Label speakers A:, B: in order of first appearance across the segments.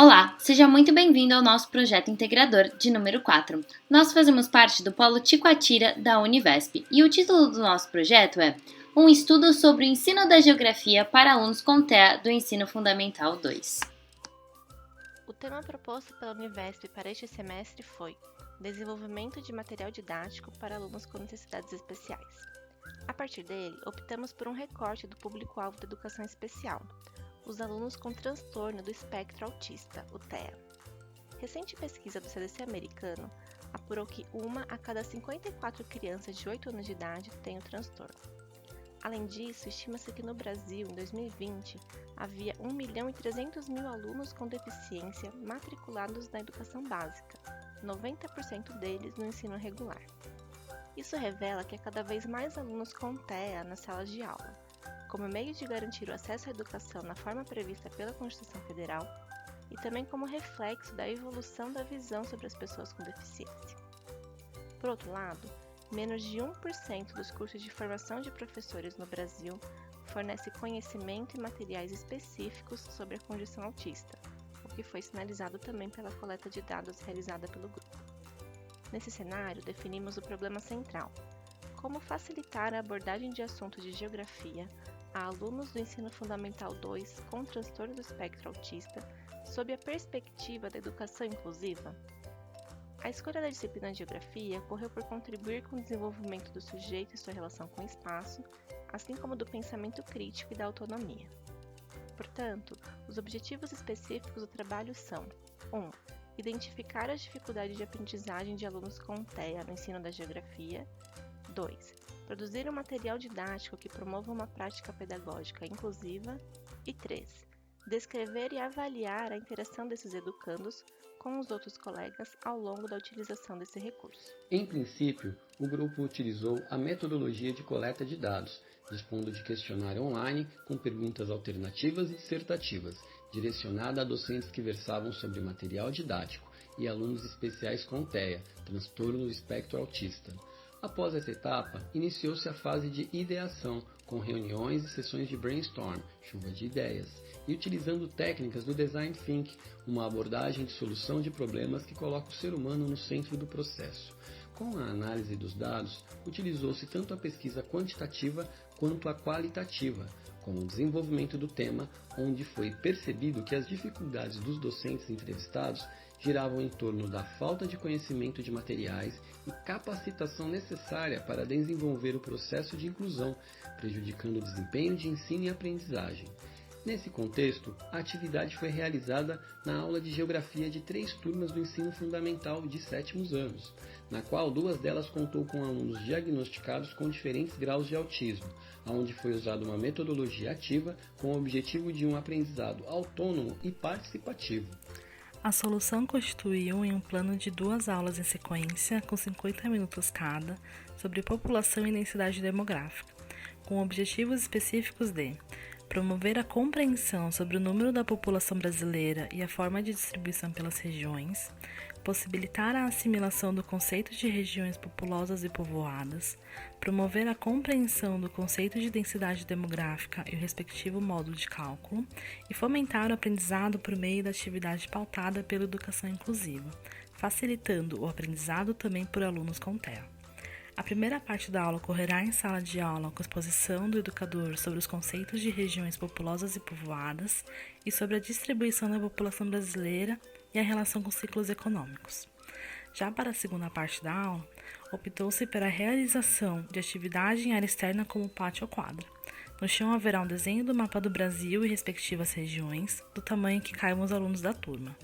A: Olá, seja muito bem-vindo ao nosso projeto integrador de número 4. Nós fazemos parte do Polo Ticoatira da Univesp e o título do nosso projeto é Um estudo sobre o ensino da geografia para alunos com TEA do Ensino Fundamental 2.
B: O tema proposto pela Univesp para este semestre foi Desenvolvimento de material didático para alunos com necessidades especiais. A partir dele, optamos por um recorte do público-alvo da educação especial, os alunos com transtorno do espectro autista, o TEA. Recente pesquisa do CDC americano apurou que 1 a cada 54 crianças de 8 anos de idade tem o transtorno. Além disso, estima-se que no Brasil, em 2020, havia 1.300.000 alunos com deficiência matriculados na educação básica, 90% deles no ensino regular. Isso revela que há cada vez mais alunos com TEA nas salas de aula, como meio de garantir o acesso à educação na forma prevista pela Constituição Federal e também como reflexo da evolução da visão sobre as pessoas com deficiência. Por outro lado, menos de 1% dos cursos de formação de professores no Brasil fornece conhecimento e materiais específicos sobre a condição autista, o que foi sinalizado também pela coleta de dados realizada pelo grupo. Nesse cenário, definimos o problema central: como facilitar a abordagem de assuntos de geografia a alunos do Ensino Fundamental 2 com transtorno do espectro autista sob a perspectiva da educação inclusiva? A escolha da disciplina de Geografia ocorreu por contribuir com o desenvolvimento do sujeito e sua relação com o espaço, assim como do pensamento crítico e da autonomia. Portanto, os objetivos específicos do trabalho são 1. Identificar as dificuldades de aprendizagem de alunos com TEA no ensino da Geografia. 2. Produzir um material didático que promova uma prática pedagógica inclusiva. E 3. Descrever e avaliar a interação desses educandos com os outros colegas ao longo da utilização desse recurso.
C: Em princípio, o grupo utilizou a metodologia de coleta de dados, dispondo de questionário online com perguntas alternativas e dissertativas, direcionada a docentes que versavam sobre material didático e alunos especiais com TEA, transtorno do espectro autista. Após essa etapa, iniciou-se a fase de ideação, com reuniões e sessões de brainstorm, chuva de ideias, e utilizando técnicas do Design Thinking, uma abordagem de solução de problemas que coloca o ser humano no centro do processo. Com a análise dos dados, utilizou-se tanto a pesquisa quantitativa quanto a qualitativa, com o desenvolvimento do tema, onde foi percebido que as dificuldades dos docentes entrevistados giravam em torno da falta de conhecimento de materiais e capacitação necessária para desenvolver o processo de inclusão, prejudicando o desempenho de ensino e aprendizagem. Nesse contexto, a atividade foi realizada na aula de Geografia de 3 turmas do ensino fundamental de 7º anos, na qual 2 delas contou com alunos diagnosticados com diferentes graus de autismo, onde foi usada uma metodologia ativa com o objetivo de um aprendizado autônomo e participativo.
D: A solução constituiu em um plano de 2 aulas em sequência, com 50 minutos cada, sobre população e densidade demográfica, com objetivos específicos de promover a compreensão sobre o número da população brasileira e a forma de distribuição pelas regiões, possibilitar a assimilação do conceito de regiões populosas e povoadas, promover a compreensão do conceito de densidade demográfica e o respectivo modo de cálculo, e fomentar o aprendizado por meio da atividade pautada pela educação inclusiva, facilitando o aprendizado também por alunos com TEA. A primeira parte da aula ocorrerá em sala de aula com exposição do educador sobre os conceitos de regiões populosas e povoadas e sobre a distribuição da população brasileira e a relação com ciclos econômicos. Já para a segunda parte da aula, optou-se pela realização de atividade em área externa como pátio ou quadra. No chão haverá um desenho do mapa do Brasil e respectivas regiões, do tamanho que caibam os alunos da turma.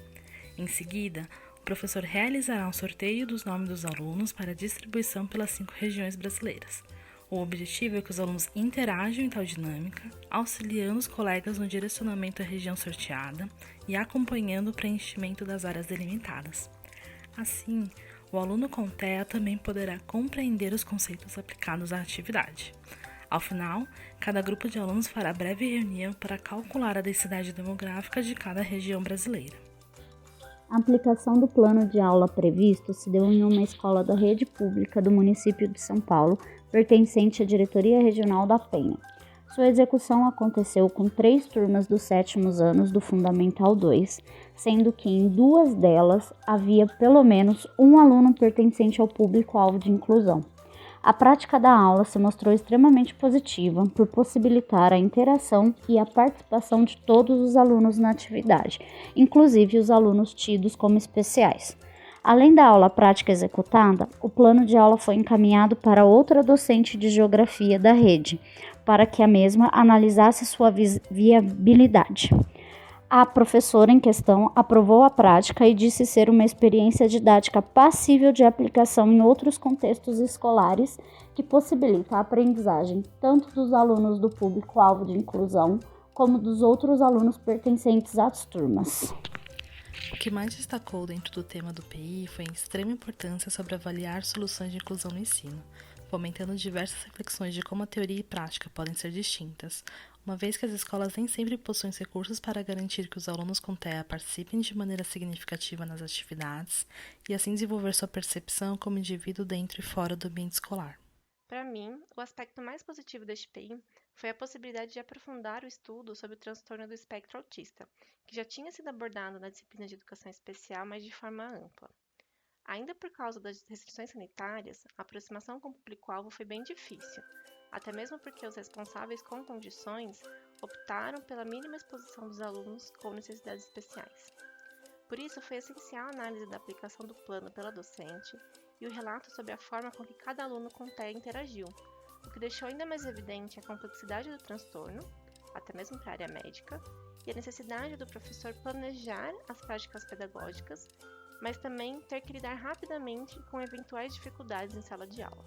D: Em seguida, o professor realizará um sorteio dos nomes dos alunos para distribuição pelas 5 regiões brasileiras. O objetivo é que os alunos interajam em tal dinâmica, auxiliando os colegas no direcionamento à região sorteada e acompanhando o preenchimento das áreas delimitadas. Assim, o aluno com TEA também poderá compreender os conceitos aplicados à atividade. Ao final, cada grupo de alunos fará breve reunião para calcular a densidade demográfica de cada região brasileira.
E: A aplicação do plano de aula previsto se deu em uma escola da rede pública do município de São Paulo, pertencente à Diretoria Regional da Penha. Sua execução aconteceu com 3 turmas dos 7º anos do Fundamental 2, sendo que em 2 delas havia pelo menos um aluno pertencente ao público-alvo de inclusão. A prática da aula se mostrou extremamente positiva por possibilitar a interação e a participação de todos os alunos na atividade, inclusive os alunos tidos como especiais. Além da aula prática executada, o plano de aula foi encaminhado para outra docente de geografia da rede, para que a mesma analisasse sua viabilidade. A professora em questão aprovou a prática e disse ser uma experiência didática passível de aplicação em outros contextos escolares que possibilita a aprendizagem tanto dos alunos do público-alvo de inclusão como dos outros alunos pertencentes às turmas.
D: O que mais destacou dentro do tema do PI foi a extrema importância sobre avaliar soluções de inclusão no ensino, fomentando diversas reflexões de como a teoria e prática podem ser distintas, uma vez que as escolas nem sempre possuem recursos para garantir que os alunos com TEA participem de maneira significativa nas atividades e assim desenvolver sua percepção como indivíduo dentro e fora do ambiente escolar.
B: Para mim, o aspecto mais positivo deste PI foi a possibilidade de aprofundar o estudo sobre o transtorno do espectro autista, que já tinha sido abordado na disciplina de educação especial, mas de forma ampla. Ainda por causa das restrições sanitárias, a aproximação com o público-alvo foi bem difícil, até mesmo porque os responsáveis com condições optaram pela mínima exposição dos alunos com necessidades especiais. Por isso, foi essencial a análise da aplicação do plano pela docente e o relato sobre a forma com que cada aluno com TEA interagiu, o que deixou ainda mais evidente a complexidade do transtorno, até mesmo para a área médica, e a necessidade do professor planejar as práticas pedagógicas, mas também ter que lidar rapidamente com eventuais dificuldades em sala de aula.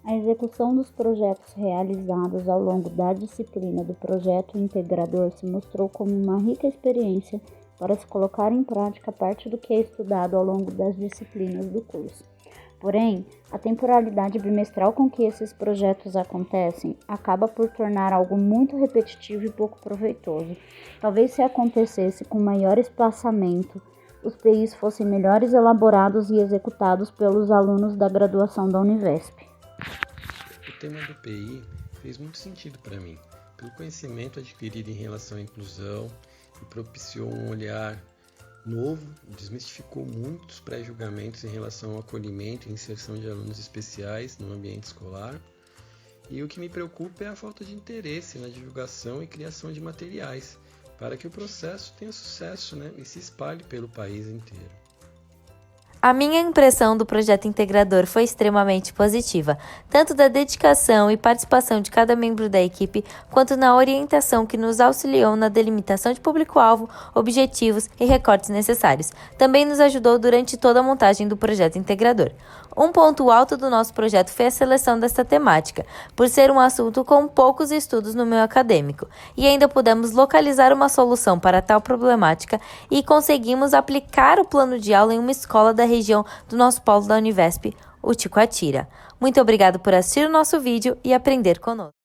E: A execução dos projetos realizados ao longo da disciplina do projeto integrador se mostrou como uma rica experiência para se colocar em prática parte do que é estudado ao longo das disciplinas do curso. Porém, a temporalidade bimestral com que esses projetos acontecem acaba por tornar algo muito repetitivo e pouco proveitoso. Talvez se acontecesse com maior espaçamento, os PIs fossem melhores elaborados e executados pelos alunos da graduação da Univesp.
C: O tema do PI fez muito sentido para mim, pelo conhecimento adquirido em relação à inclusão, e propiciou um olhar novo, desmistificou muitos pré-julgamentos em relação ao acolhimento e inserção de alunos especiais no ambiente escolar. E o que me preocupa é a falta de interesse na divulgação e criação de materiais, para que o processo tenha sucesso, e se espalhe pelo país inteiro.
A: A minha impressão do projeto integrador foi extremamente positiva, tanto da dedicação e participação de cada membro da equipe, quanto na orientação que nos auxiliou na delimitação de público-alvo, objetivos e recortes necessários. Também nos ajudou durante toda a montagem do projeto integrador. Um ponto alto do nosso projeto foi a seleção desta temática, por ser um assunto com poucos estudos no meio acadêmico, e ainda pudemos localizar uma solução para tal problemática e conseguimos aplicar o plano de aula em uma escola da região do nosso polo da Univesp, o Ticoatira. Muito obrigado por assistir o nosso vídeo e aprender conosco.